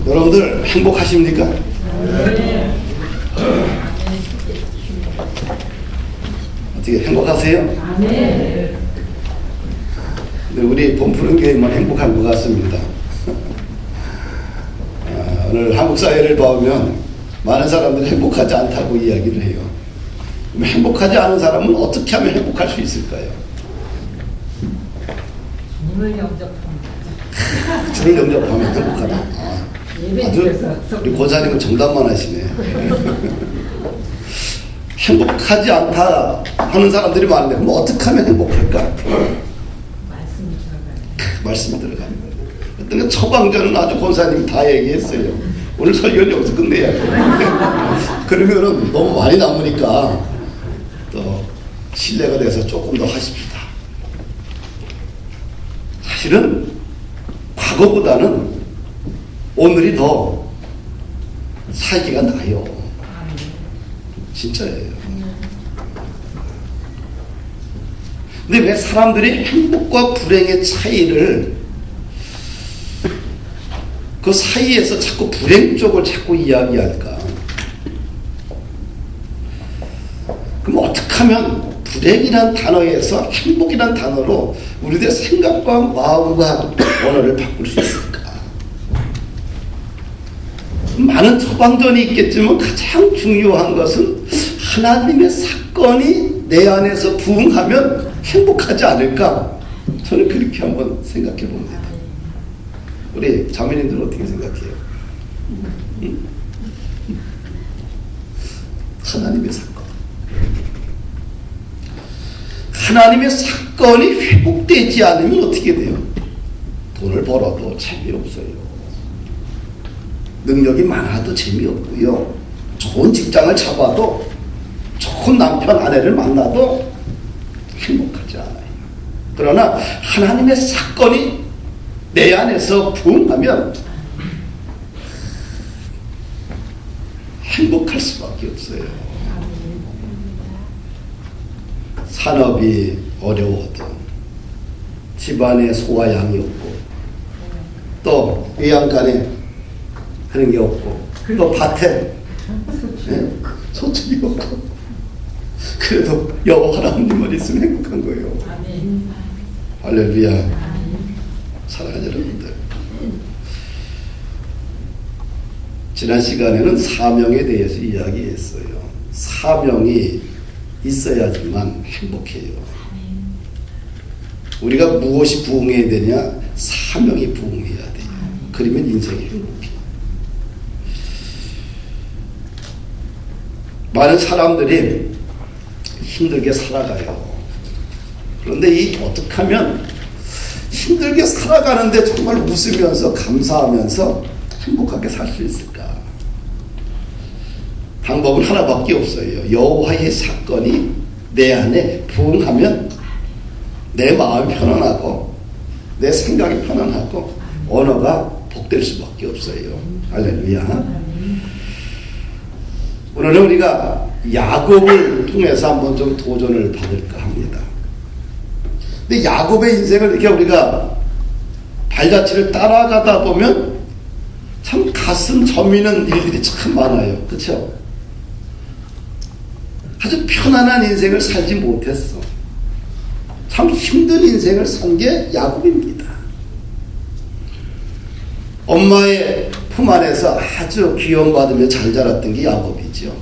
여러분들 행복하십니까? 네. 어떻게 행복하세요? 네. 우리 본푸른 교회만 행복한 것 같습니다. 오늘 한국 사회를 보면 많은 사람들이 행복하지 않다고 이야기를 해요. 그럼 행복하지 않은 사람은 어떻게 하면 행복할 수 있을까요? 주님을 영접합니다. 주를 영접하면 행복하다. 아주 우리 고사님은 정답만 하시네. 행복하지 않다 하는 사람들이 많은데 그럼 어떻게 하면 행복할까? 말씀이 들어가는 거예요. 그러니까 처방전은 아주 권사님이 다 얘기했어요. 오늘 설교는 여기서 끝내야 돼요. 그러면은 너무 많이 남으니까 또 신뢰가 돼서 조금 더 하십시다. 사실은 과거보다는 오늘이 더 살기가 나아요. 진짜예요. 근데 왜 사람들이 행복과 불행의 차이를 그 사이에서 자꾸 불행 쪽을 자꾸 이야기할까? 그럼 어떻게 하면 불행이란 단어에서 행복이란 단어로 우리들의 생각과 마음과 언어를 바꿀 수 있을까? 많은 처방전이 있겠지만 가장 중요한 것은 하나님의 사건이 내 안에서 부응하면 행복하지 않을까? 저는 그렇게 한번 생각해 봅니다. 우리 자매님들은 어떻게 생각해요? 하나님의 사건. 하나님의 사건이 회복되지 않으면 어떻게 돼요? 돈을 벌어도 재미없어요. 능력이 많아도 재미없고요. 좋은 직장을 잡아도 좋은 남편 아내를 만나도 행복하지 않아요. 그러나 하나님의 사건이 내 안에서 부응하면 행복할 수밖에 없어요. 산업이 어려워도 집안에 소와 양이 없고 또 외양간에 그런 게 없고 또 밭에 소출이 없고 그래도 여호와 하나님만 있으면 행복한 거예요. 할렐루야. 사랑하는 여러분들, 지난 시간에는 사명에 대해서 이야기했어요. 사명이 있어야지만 행복해요. 우리가 무엇이 부응해야 되냐? 사명이 부응해야 돼요. 그러면 인생이 행복해요. 많은 사람들이 힘들게 살아가요. 그런데 어떻게 하면 힘들게 살아가는데 정말 웃으면서 감사하면서 행복하게 살 수 있을까? 방법은 하나밖에 없어요. 여호와의 사건이 내 안에 부응하면 내 마음이 편안하고 내 생각이 편안하고 언어가 복될 수밖에 없어요. 할렐루야. 오늘은 우리가 야곱을 통해서 한번 좀 도전을 받을까 합니다. 근데 야곱의 인생을 이렇게 우리가 발자취를 따라가다 보면 참 가슴 저미는 일들이 참 많아요. 그렇죠? 아주 편안한 인생을 살지 못했어. 참 힘든 인생을 산 게 야곱입니다. 엄마의 품 안에서 아주 귀여움받으며 잘 자랐던 게 야곱이죠.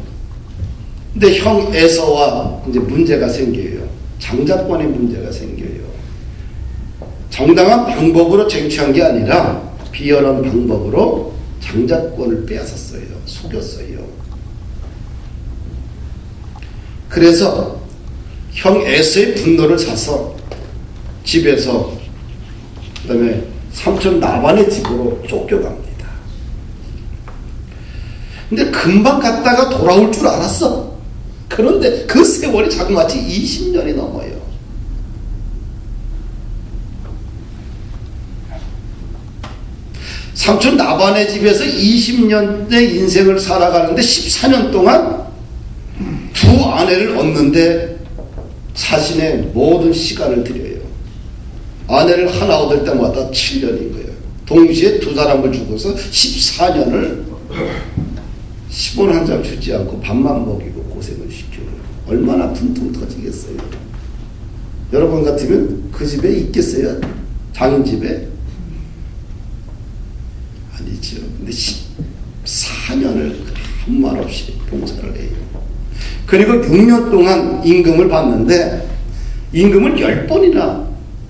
근데 형 에서와 이제 문제가 생겨요. 장자권의 문제가 생겨요. 정당한 방법으로 쟁취한 게 아니라 비열한 방법으로 장자권을 빼앗았어요. 속였어요. 그래서 형 에서의 분노를 사서 집에서 그 다음에 삼촌 나반의 집으로 쫓겨갑니다. 근데 금방 갔다가 돌아올 줄 알았어. 그런데 그 세월이 자그마치 20년이 넘어요. 삼촌 나반의 집에서 20년의 인생을 살아가는데 14년 동안 두 아내를 얻는데 자신의 모든 시간을 들여요. 아내를 하나 얻을 때마다 7년인 거예요. 동시에 두 사람을 죽어서 14년을 10원 한 장 주지 않고 밥만 먹이고 고생을 시켜요. 얼마나 퉁퉁 터지겠어요. 여러분 같으면 그 집에 있겠어요? 장인 집에? 아니죠. 근데 14년을 아무 말 없이 봉사를 해요. 그리고 6년 동안 임금을 받는데 임금을 10번이나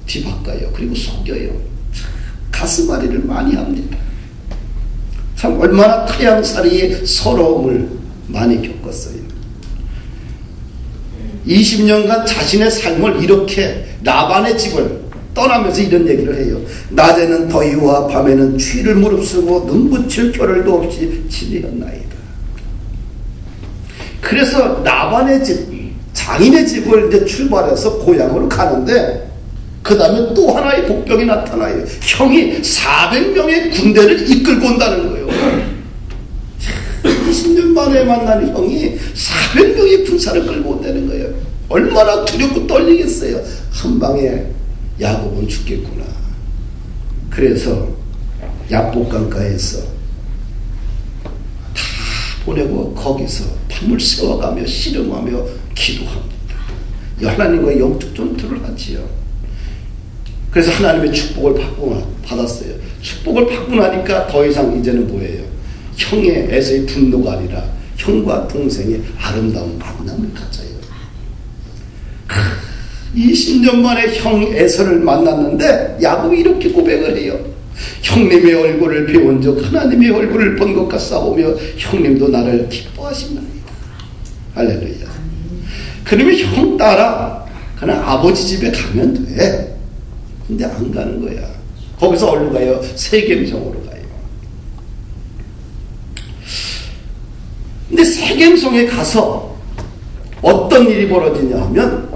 뒤바꿔요. 그리고 속여요. 가슴앓이를 많이 합니다. 참 얼마나 타양살이의 서러움을 많이 겪었어요. 20년간 자신의 삶을 이렇게 라반의 집을 떠나면서 이런 얘기를 해요. 낮에는 더위와 밤에는 추위를 무릅쓰고 눈붙일 겨를도 없이 지내었나이다. 그래서 라반의 집, 장인의 집을 이제 출발해서 고향으로 가는데 그 다음에 또 하나의 복병이 나타나요. 형이 400명의 군대를 이끌고 온다는 거예요. 20년 만에 만난 형이 400명의 군사를 끌고 온다는 거예요. 얼마나 두렵고 떨리겠어요. 한 방에 야곱은 죽겠구나. 그래서 야복강가에서 다 보내고 거기서 밤을 새워가며 씨름하며 기도합니다. 하나님과 영적 전투를 하지요. 그래서 하나님의 축복을 받았어요. 축복을 받고 나니까 더 이상 이제는 뭐예요? 형의 에서의 분노가 아니라 형과 동생의 아름다운 만남을 가져요. 20년 만에 형 에서를 만났는데 야곱이 이렇게 고백을 해요. 형님의 얼굴을 배운 적 하나님의 얼굴을 본 것과 싸우며 형님도 나를 기뻐하신답니다. 할렐루야. 그러면 형 따라 그냥 아버지 집에 가면 돼. 근데 안 가는 거야. 거기서 어디로 가요? 세겜성으로 가요. 근데 세겜성에 가서 어떤 일이 벌어지냐 하면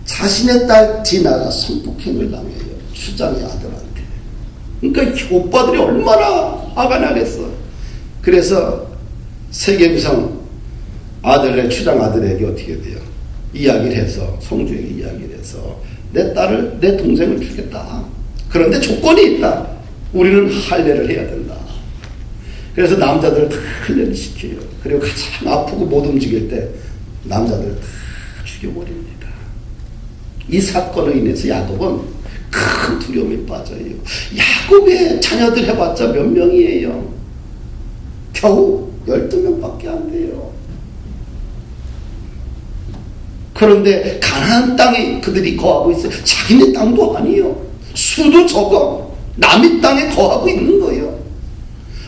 자신의 딸 디나가 성폭행을 당해요. 추장의 아들한테. 그러니까 오빠들이 얼마나 화가 나겠어. 그래서 세겜성 아들의 추장 아들에게 어떻게 돼요? 이야기를 해서 성주에게 이야기를 해서 내 딸을 내 동생을 주겠다. 그런데 조건이 있다. 우리는 할례를 해야 된다. 그래서 남자들을 다 할례를 시켜요. 그리고 가장 아프고 못 움직일 때 남자들을 다 죽여버립니다. 이 사건으로 인해서 야곱은 큰 두려움에 빠져요. 야곱의 자녀들 해봤자 몇 명이에요? 겨우 12명밖에 안 돼요. 그런데 가나안 땅에 그들이 거하고 있어요. 자기네 땅도 아니에요. 수도 적어. 남의 땅에 거하고 있는 거예요.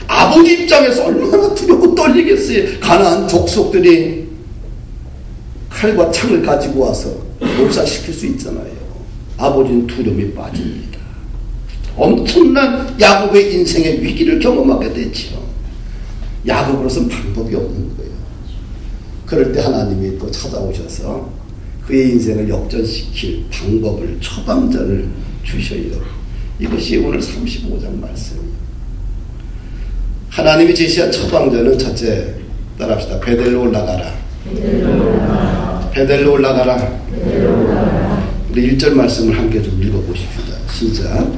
아버지 입장에서 얼마나 두렵고 떨리겠어요. 가나안 족속들이 칼과 창을 가지고 와서 몰살시킬 수 있잖아요. 아버지는 두려움에 빠집니다. 엄청난 야곱의 인생의 위기를 경험하게 되죠. 야곱으로서는 방법이 없는 거예요. 그럴 때 하나님이 또 찾아오셔서 그의 인생을 역전시킬 방법을, 처방전을 주셔요. 이것이 오늘 35장 말씀이에요. 하나님이 제시한 처방전은 첫째, 따라합시다. 베델로 올라가라. 베델로 올라가라. 우리 1절 말씀을 함께 좀 읽어보십시다. 시작.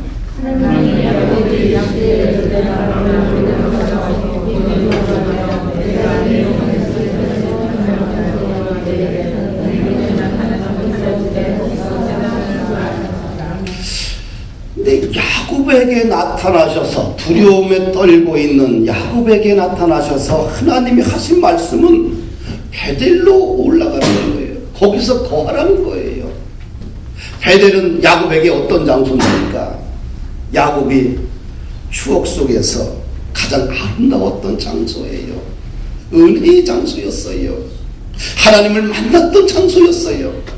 근데 야곱에게 나타나셔서, 두려움에 떨고 있는 야곱에게 나타나셔서 하나님이 하신 말씀은 베델로 올라가는 거예요. 거기서 거하라는 거예요. 베델은 야곱에게 어떤 장소입니까? 야곱이 추억 속에서 가장 아름다웠던 장소예요. 은혜의 장소였어요. 하나님을 만났던 장소였어요.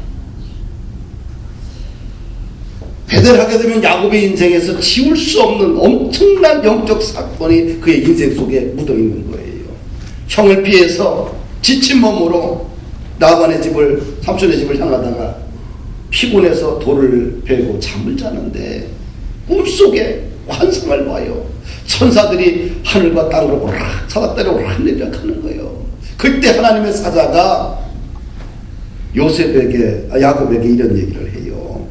베델하게 되면 야곱의 인생에서 지울 수 없는 엄청난 영적 사건이 그의 인생 속에 묻어있는 거예요. 형을 피해서 지친 몸으로 라반의 집을, 삼촌의 집을 향하다가 피곤해서 돌을 베고 잠을 자는데 꿈속에 환상을 봐요. 천사들이 하늘과 땅으로 오락 사닥다리 오락 내려가는 거예요. 그때 하나님의 사자가 야곱에게 이런 얘기를 해요.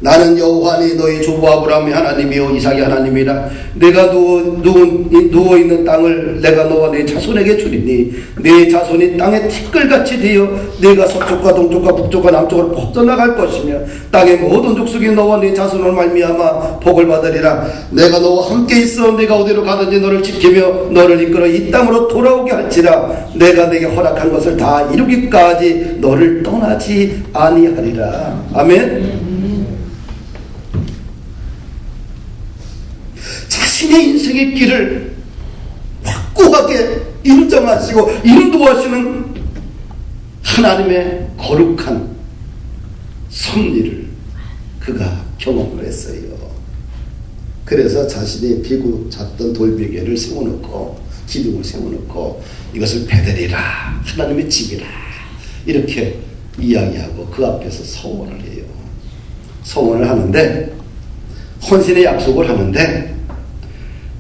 나는 여호와니 너희 조부 아브라함의 하나님이요 이삭의 하나님이라. 내가 누워있는 땅을 내가 너와 내 자손에게 주리니 내 자손이 땅의 티끌같이 되어 내가 서쪽과 동쪽과 북쪽과 남쪽으로 퍼져나갈 것이며 땅의 모든 족속이 너와 내 자손을 말미암아 복을 받으리라. 내가 너와 함께 있어 내가 어디로 가든지 너를 지키며 너를 이끌어 이 땅으로 돌아오게 할지라. 내가 내게 허락한 것을 다 이루기까지 너를 떠나지 아니하리라. 아멘. 자신의 인생의 길을 확고하게 인정하시고 인도하시는 하나님의 거룩한 섭리를 그가 경험을 했어요. 그래서 자신이 비고 잤던 돌베개를 세워놓고 기둥을 세워놓고 이것을 베델이라 하나님의 집이라 이렇게 이야기하고 그 앞에서 서원을 해요. 서원을 하는데 헌신의 약속을 하는데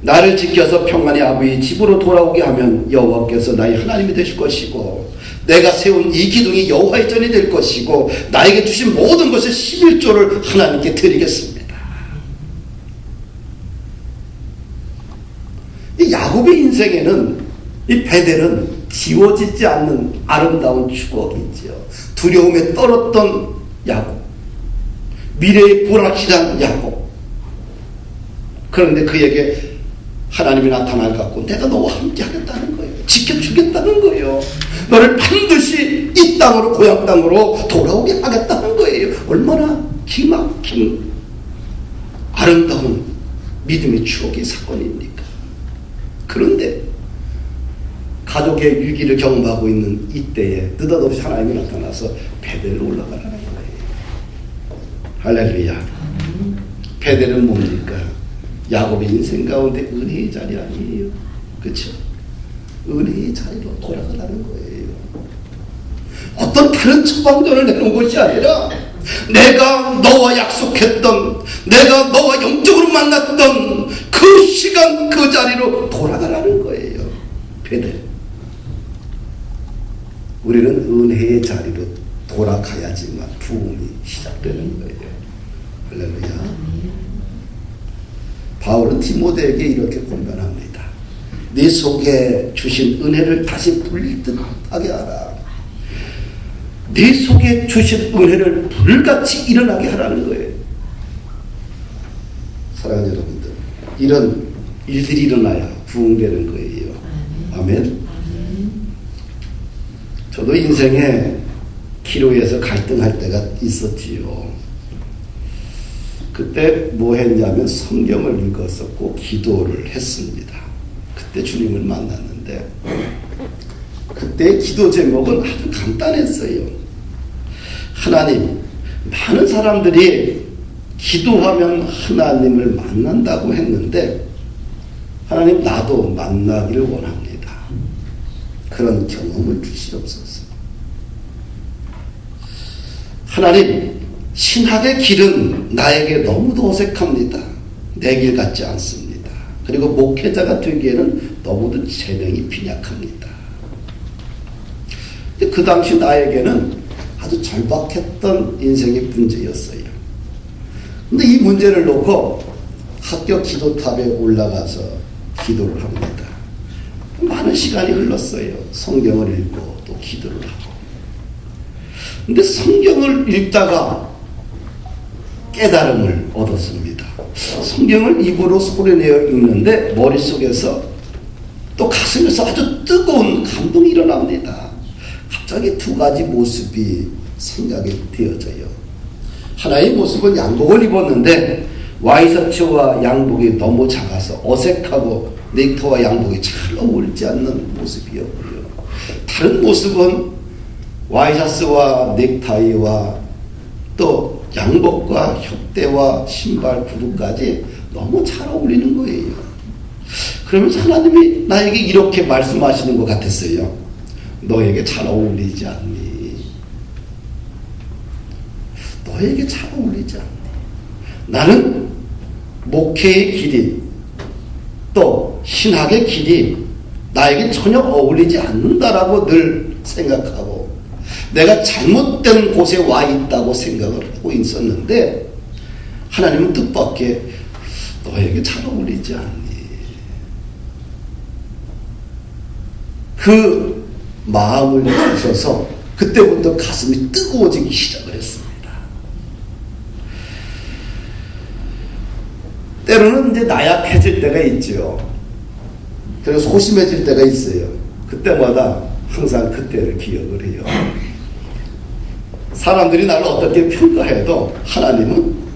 나를 지켜서 평안히 아버지 집으로 돌아오게 하면 여호와께서 나의 하나님이 되실 것이고 내가 세운 이 기둥이 여호와의 전이 될 것이고 나에게 주신 모든 것의 11조를 하나님께 드리겠습니다. 이 야곱의 인생에는 이 베델은 지워지지 않는 아름다운 추억이죠. 두려움에 떨었던 야곱, 미래의 불확실한 야곱. 그런데 그에게 하나님이 나타나 갖고 내가 너와 함께 하겠다는 거예요. 지켜주겠다는 거예요. 너를 반드시 이 땅으로 고향 땅으로 돌아오게 하겠다는 거예요. 얼마나 기막힌 아름다운 믿음의 추억의 사건입니까? 그런데 가족의 위기를 경험하고 있는 이때에 느닷없이 하나님이 나타나서 베델로 올라가라는 거예요. 할렐루야. 베델은 뭡니까? 야곱의 인생 가운데 은혜의 자리 아니에요. 그렇죠? 은혜의 자리로 돌아가라는 거예요. 어떤 다른 처방전을 내놓은 것이 아니라 내가 너와 약속했던, 내가 너와 영적으로 만났던 그 시간 그 자리로 돌아가라는 거예요. 베델. 우리는 은혜의 자리로 돌아가야지만 부흥이 시작되는 거예요. 할렐루야. 바울은 디모데에게 이렇게 권면합니다. 네 속에 주신 은혜를 다시 불릴 듯 하게 하라. 네 속에 주신 은혜를 불같이 일어나게 하라는 거예요. 사랑하는 여러분들, 이런 일들이 일어나야 부흥되는 거예요. 아멘. 저도 인생에 기로에서 갈등할 때가 있었지요. 그때 뭐 했냐면 성경을 읽었었고 기도를 했습니다. 그때 주님을 만났는데 그때 기도 제목은 아주 간단했어요. 하나님, 많은 사람들이 기도하면 하나님을 만난다고 했는데 하나님, 나도 만나기를 원합니다. 그런 경험을 주시옵소서. 하나님, 신학의 길은 나에게 너무도 어색합니다. 내 길 같지 않습니다. 그리고 목회자가 되기에는 너무도 재능이 빈약합니다. 그 당시 나에게는 아주 절박했던 인생의 문제였어요. 근데 이 문제를 놓고 학교 기도탑에 올라가서 기도를 합니다. 많은 시간이 흘렀어요. 성경을 읽고 또 기도를 하고. 근데 성경을 읽다가 깨달음을 얻었습니다. 성경을 입으로 소리내어 읽는데 머릿속에서 또 가슴에서 아주 뜨거운 감동이 일어납니다. 갑자기 두 가지 모습이 생각이 되어져요. 하나의 모습은 양복을 입었는데 와이셔츠와 양복이 너무 작아서 어색하고 넥타이와 양복이 잘 어울리지 않는 모습이었고요. 다른 모습은 와이셔츠와 넥타이와 또 양복과 협대와 신발, 구두까지 너무 잘 어울리는 거예요. 그러면서 하나님이 나에게 이렇게 말씀하시는 것 같았어요. 너에게 잘 어울리지 않니? 너에게 잘 어울리지 않니? 나는 목회의 길이 또 신학의 길이 나에게 전혀 어울리지 않는다라고 늘 생각하고 내가 잘못된 곳에 와 있다고 생각을 하고 있었는데 하나님은 뜻밖의 너에게 잘 어울리지 않니? 그 마음을 주셔서 그때부터 가슴이 뜨거워지기 시작을 했습니다. 때로는 이제 나약해질 때가 있죠. 그리고 소심해질 때가 있어요. 그때마다 항상 그때를 기억을 해요. 사람들이 나를 어떻게 평가해도 하나님은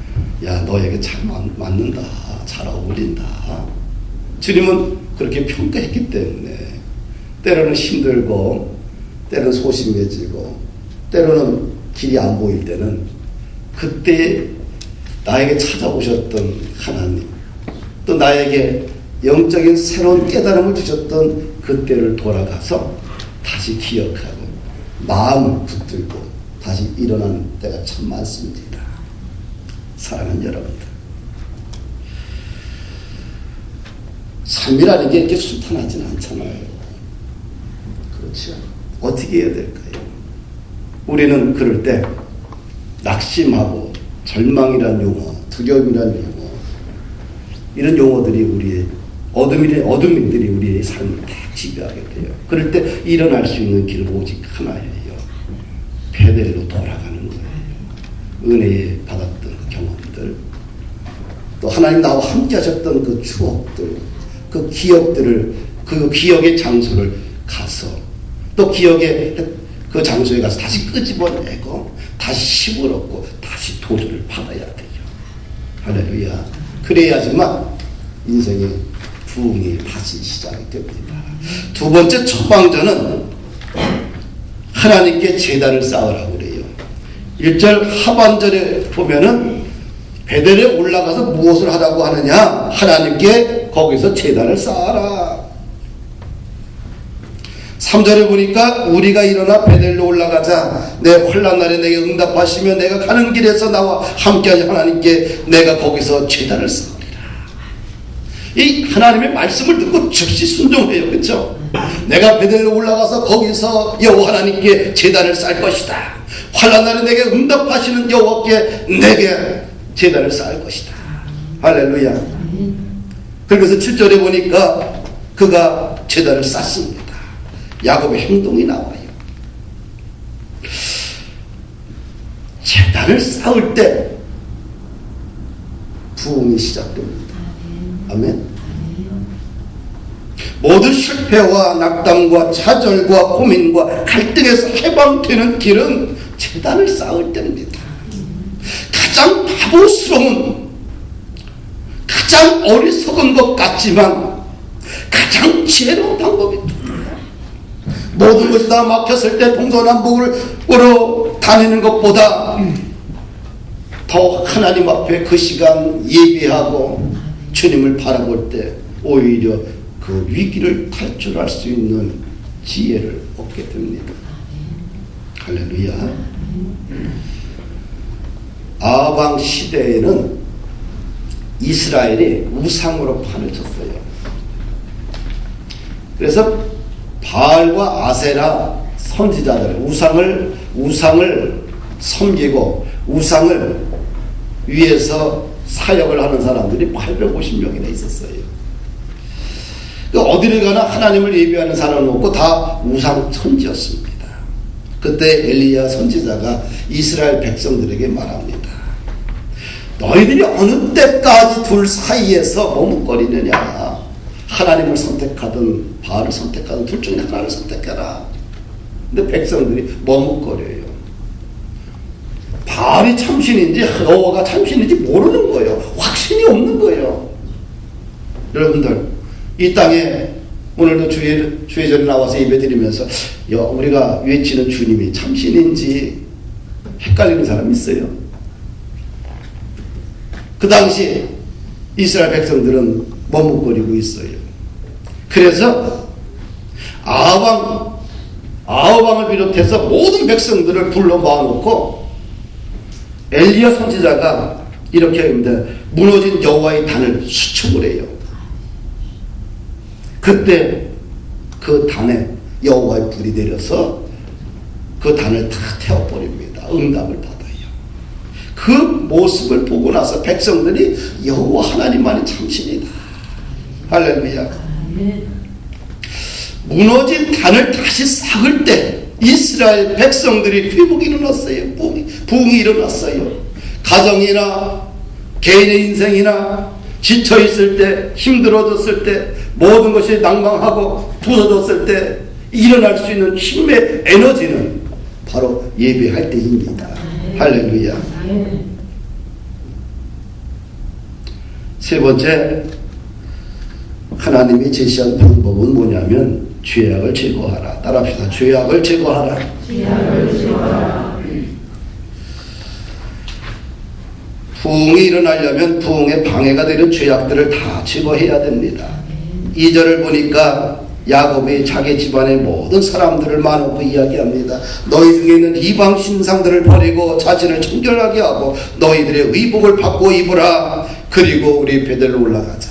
야 너에게 잘 맞는다, 잘 어울린다. 주님은 그렇게 평가했기 때문에 때로는 힘들고 때로는 소심해지고 때로는 길이 안 보일 때는 그때 나에게 찾아오셨던 하나님, 또 나에게 영적인 새로운 깨달음을 주셨던 그때를 돌아가서 다시 기억하고 마음을 붙들고 다시 일어나는 때가 참 많습니다. 사랑하는 여러분들, 삶이라는 게 이렇게 순탄하지는 않잖아요. 그렇죠? 어떻게 해야 될까요? 우리는 그럴 때 낙심하고 절망이란 용어, 두려움이란 용어, 이런 용어들이 우리의 어둠들이 우리의 삶을 다 지배하게 돼요. 그럴 때 일어날 수 있는 길은 오직 하나예요. 베델로 돌아가는 거예요. 은혜에 받았던 그 경험들, 또 하나님 나와 함께 하셨던 그 추억들, 그 기억들을, 그 기억의 장소를 가서 또 기억의 그 장소에 가서 다시 끄집어내고 다시 힘을 얻고 다시 도전을 받아야 돼요. 할렐루야. 그래야지만 인생의 부흥이 다시 시작이 됩니다. 두 번째 처방전은 하나님께 제단을 쌓으라고 그래요. 1절 하반절에 보면은 베델에 올라가서 무엇을 하라고 하느냐? 하나님께 거기서 제단을 쌓아라. 3절에 보니까 우리가 일어나 베델로 올라가자. 내 환난 날에 내게 응답하시며 내가 가는 길에서 나와 함께하자. 하나님께 내가 거기서 제단을 쌓으리라. 이 하나님의 말씀을 듣고 즉시 순종해요. 그렇죠? 내가 베델로 올라가서 거기서 여호와 하나님께 제단을 쌓을 것이다. 환난 날에 내게 응답하시는 여호와께 내게 제단을 쌓을 것이다. 할렐루야. 그래서 7절에 보니까 그가 제단을 쌓습니다. 야곱의 행동이 나와요. 제단을 쌓을 때 부흥이 시작됩니다. 아멘. 모든 실패와 낙담과 좌절과 고민과 갈등에서 해방되는 길은 제단을 쌓을 때입니다. 가장 바보스러운, 가장 어리석은 것 같지만 가장 지혜로운 방법입니다. 모든 것이 다 막혔을 때 동서남북으로 다니는 것보다 더 하나님 앞에 그 시간 예비하고 주님을 바라볼 때 오히려 그 위기를 탈출할 수 있는 지혜를 얻게 됩니다. 할렐루야. 아방 시대에는 이스라엘이 우상으로 판을 쳤어요. 그래서 바알과 아세라 선지자들, 우상을 섬기고 우상을 위해서 사역을 하는 사람들이 850명이나 있었어요. 어디를 가나 하나님을 예비하는 사람은 없고 다 우상 천지였습니다. 그때 엘리야 선지자가 이스라엘 백성들에게 말합니다. 너희들이 어느 때까지 둘 사이에서 머뭇거리느냐. 하나님을 선택하든 바알을 선택하든 둘 중에 하나를 선택해라. 근데 백성들이 머뭇거려요. 바알이 참신인지 여호와가 참신인지 모르는 거예요. 확신이 없는 거예요. 여러분들, 이 땅에 오늘도 주예절에 나와서 예배드리면서 우리가 외치는 주님이 참신인지 헷갈리는 사람 있어요? 그 당시 이스라엘 백성들은 머뭇거리고 있어요. 그래서 아하방을 비롯해서 모든 백성들을 불러 모아놓고 엘리야 선지자가 이렇게 합니다. 무너진 여호와의 단을 수축을 해요. 그때 그 단에 여호와의 불이 내려서 그 단을 다 태워버립니다. 응답을 받아요. 그 모습을 보고 나서 백성들이 여호와 하나님만이 참신이다. 할렐루야. 무너진 단을 다시 쌓을 때 이스라엘 백성들이 회복이 일어났어요. 부흥이 일어났어요. 가정이나 개인의 인생이나 지쳐있을 때, 힘들어졌을 때, 모든 것이 낭망하고 부서졌을 때 일어날 수 있는 힘의 에너지는 바로 예배할 때입니다. 할렐루야. 세 번째, 하나님이 제시한 방법은 뭐냐면 죄악을 제거하라. 따라합시다. 죄악을 제거하라. 죄악을 제거하라. 부흥이 일어나려면 부흥에 방해가 되는 죄악들을 다 제거해야 됩니다. 2절을 보니까 야곱이 자기 집안의 모든 사람들을 마놓고 이야기합니다. 너희 중에 있는 이방 신상들을 버리고 자신을 청결하게 하고 너희들의 의복을 받고 입으라. 그리고 우리 베델로 올라가자.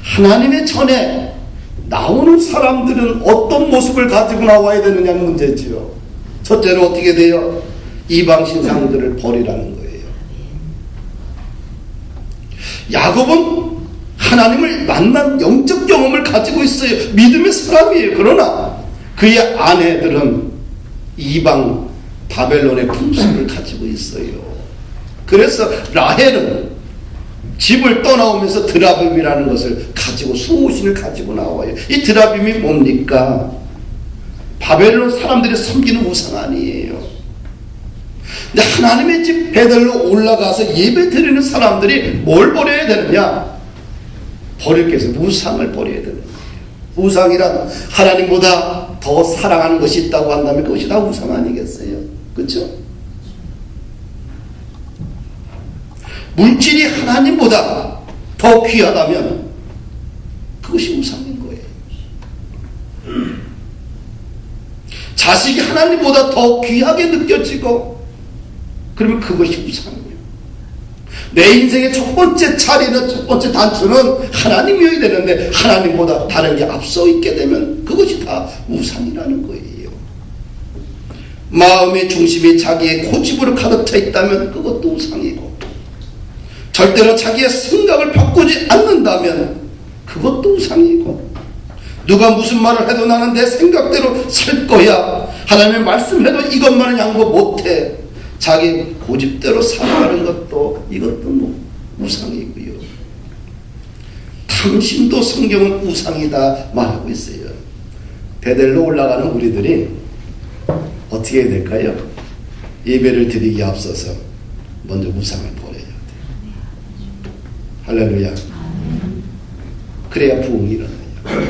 하나님의 전에 나오는 사람들은 어떤 모습을 가지고 나와야 되느냐는 문제지요. 첫째로 어떻게 돼요? 이방 신상들을 버리라는 거예요. 야곱은 하나님을 만난 영적 경험을 가지고 있어요. 믿음의 사람이에요. 그러나 그의 아내들은 이방 바벨론의 풍습을 가지고 있어요. 그래서 라헬은 집을 떠나오면서 드라빔이라는 것을 가지고 수호신을 가지고 나와요. 이 드라빔이 뭡니까? 바벨론 사람들이 섬기는 우상 아니에요. 근데 하나님의 집 베델로 올라가서 예배 드리는 사람들이 뭘 버려야 되느냐? 버릴 게 있어요. 우상을 버려야 되는 거예요. 우상이란 하나님보다 더 사랑하는 것이 있다고 한다면 그것이 다 우상 아니겠어요? 그렇죠? 물질이 하나님보다 더 귀하다면 그것이 우상인 거예요. 자식이 하나님보다 더 귀하게 느껴지고 그러면 그것이 우상이에요. 내 인생의 첫 번째 차례는, 첫 번째 단추는 하나님이어야 되는데 하나님보다 다른 게 앞서 있게 되면 그것이 다 우상이라는 거예요. 마음의 중심이 자기의 고집으로 가득 차 있다면 그것도 우상이고, 절대로 자기의 생각을 바꾸지 않는다면 그것도 우상이고, 누가 무슨 말을 해도 나는 내 생각대로 살 거야, 하나님의 말씀해도 이것만은 양보 못해, 자기 고집대로 살아가는 것도 이것도 우상이고요. 탐심도 성경은 우상이다 말하고 있어요. 베델로 올라가는 우리들이 어떻게 해야 될까요? 예배를 드리기에 앞서서 먼저 우상을 버려야 돼요. 할렐루야. 그래야 부흥이 일어나요.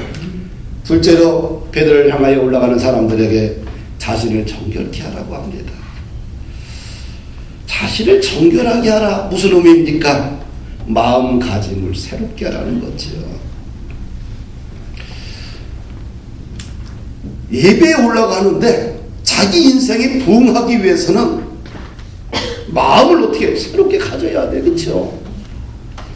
둘째로 베델을 향하여 올라가는 사람들에게 자신을 정결케 하라고 합니다. 자신을 정결하게 하라. 무슨 의미입니까? 마음가짐을 새롭게 하라는 거죠. 예배에 올라가는데 자기 인생이 부흥하기 위해서는 마음을 어떻게 새롭게 가져야 돼. 그렇죠?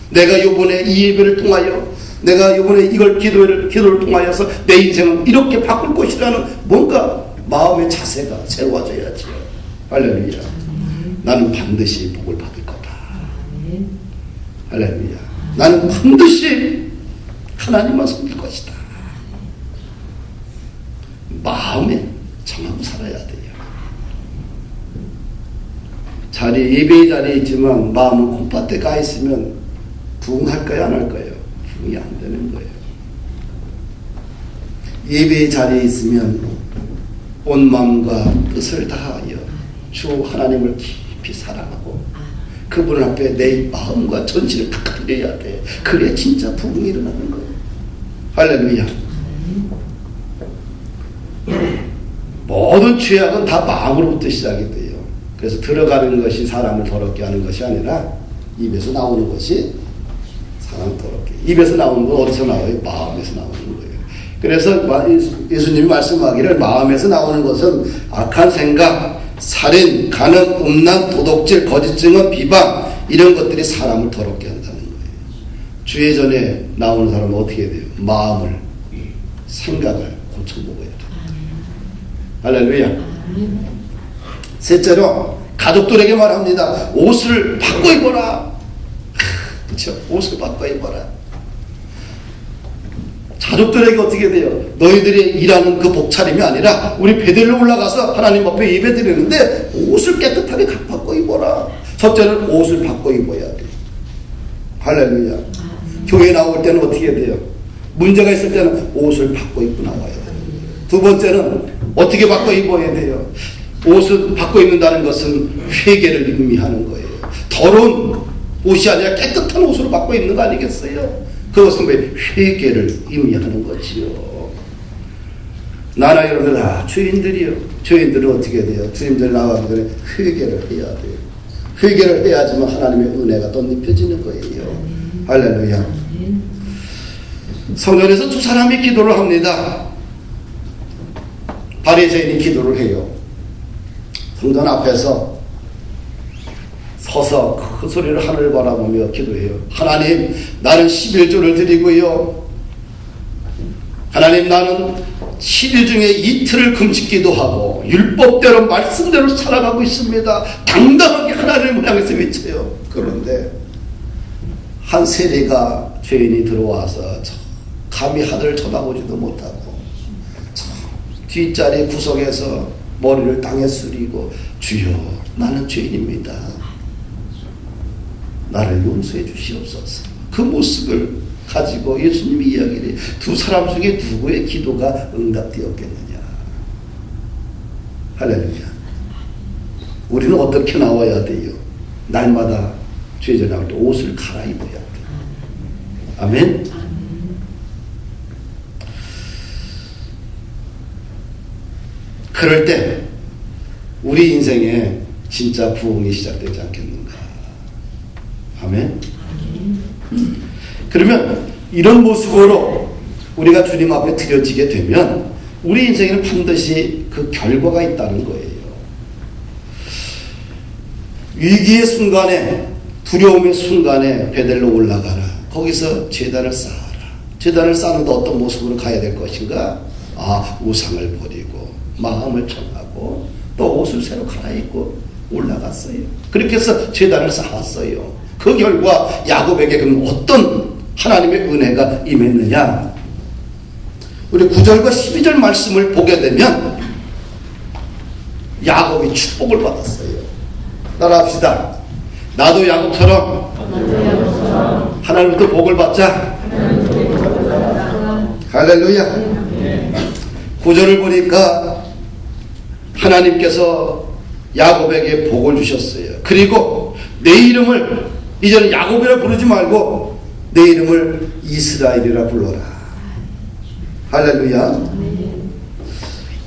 내가 이번에 이 예배를 통하여, 내가 이번에 이걸 기도를 통하여서 내 인생은 이렇게 바꿀 것이라는 뭔가 마음의 자세가 새로워져야죠. 할렐루야. 나는 반드시 복을 받을 거다. 할렐루야. 나는 반드시 하나님만 섬길 것이다. 마음에 정하고 살아야 돼요. 예배의 자리에 있지만 마음은 콩밭에 가 있으면 부흥할까요? 안 할까요? 부흥이 안 되는 거예요. 예배의 자리에 있으면 온 마음과 뜻을 다하여 주 하나님을 깊이 사랑하고 그분 앞에 내 마음과 전신을 다 드려야 돼. 그래야 진짜 부흥이 일어나는 거예요. 할렐루야. 모든 죄악은 다 마음으로부터 시작이 돼요. 그래서 들어가는 것이 사람을 더럽게 하는 것이 아니라 입에서 나오는 것이 사람을 더럽게. 입에서 나오는 건 어디서 나와요? 마음에서 나오는 거예요. 그래서 예수님이 말씀하기를 마음에서 나오는 것은 악한 생각, 살인, 간음, 음란, 도둑질, 거짓 증언, 비방, 이런 것들이 사람을 더럽게 한다는 거예요. 주의 전에 나오는 사람은 어떻게 해야 돼요? 마음을, 생각을 고쳐 먹어야 돼요. 할렐루야. 셋째로 가족들에게 말합니다. 옷을 바꿔 입어라. 그렇죠? 옷을 바꿔 입어라. 가족들에게 어떻게 돼요? 너희들이 일하는 그 복차림이 아니라 우리 베델로 올라가서 하나님 앞에 예배 드리는데 옷을 깨끗하게 바꿔 입어라. 첫째는 옷을 바꿔 입어야 돼. 할렐루야. 교회 나올 때는 어떻게 돼요? 문제가 있을 때는 옷을 바꿔 입고 나와야 돼요. 두 번째는 어떻게 바꿔 입어야 돼요? 옷을 바꿔 입는다는 것은 회개를 의미하는 거예요. 더러운 옷이 아니라 깨끗한 옷으로 바꿔 입는 거 아니겠어요? 그것은 왜 회개를 의미하는 거지요. 나나 여러분들 다 주인들이요. 주인들은 어떻게 돼요? 주인들 나가기 전에 회개를 해야 돼요. 회개를 해야지만 하나님의 은혜가 덧입혀지는 거예요. 할렐루야. 성전에서 두 사람이 기도를 합니다. 바리새인이 기도를 해요. 성전 앞에서 서서 큰 소리를 하늘을 바라보며 기도해요. 하나님, 나는 11조를 드리고요. 하나님, 나는 7일 중에 이틀을 금식기도 하고 율법대로 말씀대로 살아가고 있습니다. 당당하게 하나님을 향해서 외쳐요. 그런데 한 세리가 죄인이 들어와서 감히 하늘을 쳐다보지도 못하고 뒷자리 구석에서 머리를 땅에 숙이고 주여, 나는 죄인입니다. 나를 용서해 주시옵소서. 그 모습을 가지고 예수님이 이야기를 두 사람 중에 누구의 기도가 응답되었겠느냐. 할렐루야. 우리는 어떻게 나와야 돼요? 날마다 죄전 나올 때 옷을 갈아입어야 돼요. 아멘. 그럴 때 우리 인생에 진짜 부흥이 시작되지 않겠는가. 아멘. 그러면 이런 모습으로 우리가 주님 앞에 드려지게 되면 우리 인생에는 반드시 그 결과가 있다는 거예요. 위기의 순간에, 두려움의 순간에 베델로 올라가라. 거기서 제단을 쌓아라. 제단을 쌓는데 어떤 모습으로 가야 될 것인가? 우상을 버리고 마음을 정하고 또 옷을 새로 갈아입고 올라갔어요. 그렇게 해서 제단을 쌓았어요. 그 결과 야곱에게 그럼 어떤 하나님의 은혜가 임했느냐? 우리 9절과 12절 말씀을 보게 되면 야곱이 축복을 받았어요. 따라합시다. 나도 야곱처럼 하나님부터 복을 받자. 할렐루야. 9절을 보니까 하나님께서 야곱에게 복을 주셨어요. 그리고 내 이름을 이제는 야곱이라 부르지 말고 내 이름을 이스라엘이라 불러라. 할렐루야.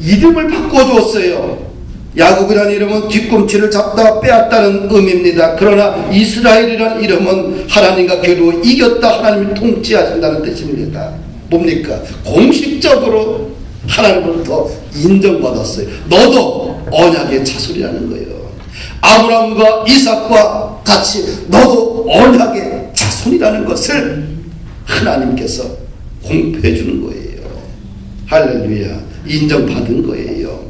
이름을 바꿔주었어요. 야곱이라는 이름은 뒤꿈치를 잡다 빼앗다는 의미입니다. 그러나 이스라엘이라는 이름은 하나님과 겨루 이겼다, 하나님이 통치하신다는 뜻입니다. 뭡니까? 공식적으로 하나님으로부터 인정받았어요. 너도 언약의 자손이라는 거예요. 아브라함과 이삭과 같이 너도 언약의 자손이라는 것을 하나님께서 공표해 주는 거예요. 할렐루야. 인정받은 거예요.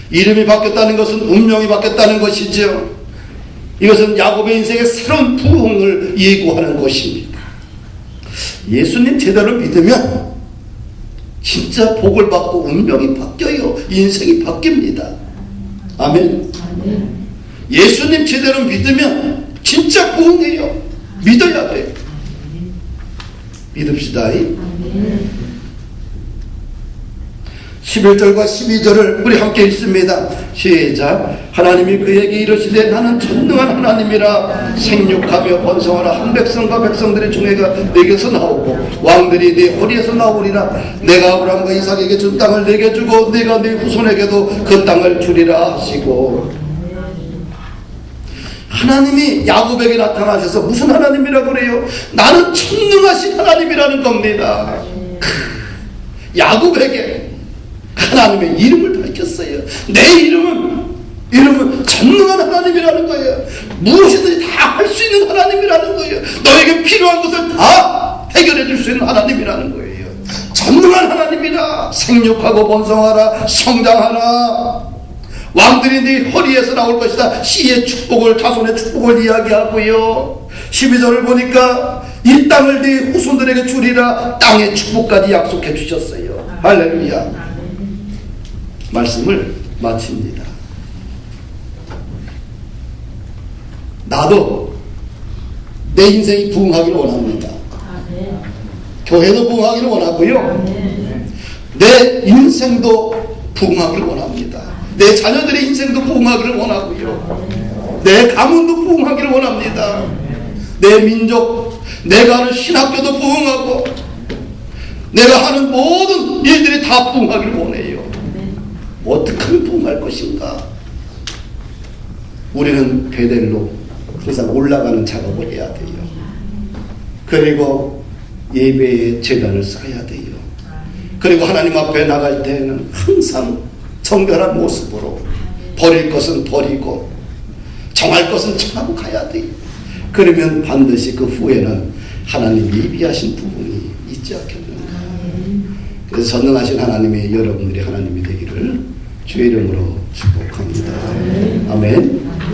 이름이 바뀌었다는 것은 운명이 바뀌었다는 것이죠. 이것은 야곱의 인생의 새로운 부흥을 예고하는 것입니다. 예수님 제대로 믿으면 진짜 복을 받고 운명이 바뀌어요. 인생이 바뀝니다. 아멘. 예수님 제대로 믿으면 진짜 부흥해요. 믿어야 돼요. 믿읍시다. 11절과 12절을 우리 함께 읽습니다. 시작. 하나님이 그에게 이르시되 나는 전능한 하나님이라 생육하며 번성하라. 한 백성과 백성들의 중에가 내게서 나오고 왕들이 네 허리에서 나오리라. 내가 아브라함과 이삭에게 준 땅을 내게 주고 내가 네 후손에게도 그 땅을 주리라 하시고. 하나님이 야곱에게 나타나셔서 무슨 하나님이라고 그래요? 나는 전능하신 하나님이라는 겁니다. 야곱에게 하나님의 이름을 밝혔어요. 내 이름은 전능한 하나님이라는 거예요. 무엇이든지 다 할 수 있는 하나님이라는 거예요. 너에게 필요한 것을 다 해결해 줄 수 있는 하나님이라는 거예요. 전능한 하나님이라. 생육하고 번성하라. 성장하라. 왕들이 네 허리에서 나올 것이다. 씨의 축복을, 자손의 축복을 이야기하고요. 12절을 보니까 이 땅을 네 후손들에게 주리라. 땅의 축복까지 약속해 주셨어요. 할렐루야. 말씀을 마칩니다. 나도 내 인생이 부흥하기를 원합니다. 교회도 부흥하기를 원하고요. 내 인생도 부흥하기를 원합니다. 내 자녀들의 인생도 부흥하기를 원하고요. 내 가문도 부흥하기를 원합니다. 내 민족, 내가 하는 신학교도 부흥하고 내가 하는 모든 일들이 다 부흥하기를 원해요. 어떻게 하면 부흥할 것인가? 우리는 베델로 항상 올라가는 작업을 해야 돼요. 그리고 예배의 제단을 쌓아야 돼요. 그리고 하나님 앞에 나갈 때에는 항상 정결한 모습으로 버릴 것은 버리고 정할 것은 정하고 가야 돼요. 그러면 반드시 그 후에는 하나님이 예비하신 부분이 있지 않겠는가. 그래서 전능하신 하나님의 여러분들이 하나님이 되기를 주의 이름으로 축복합니다. 아멘.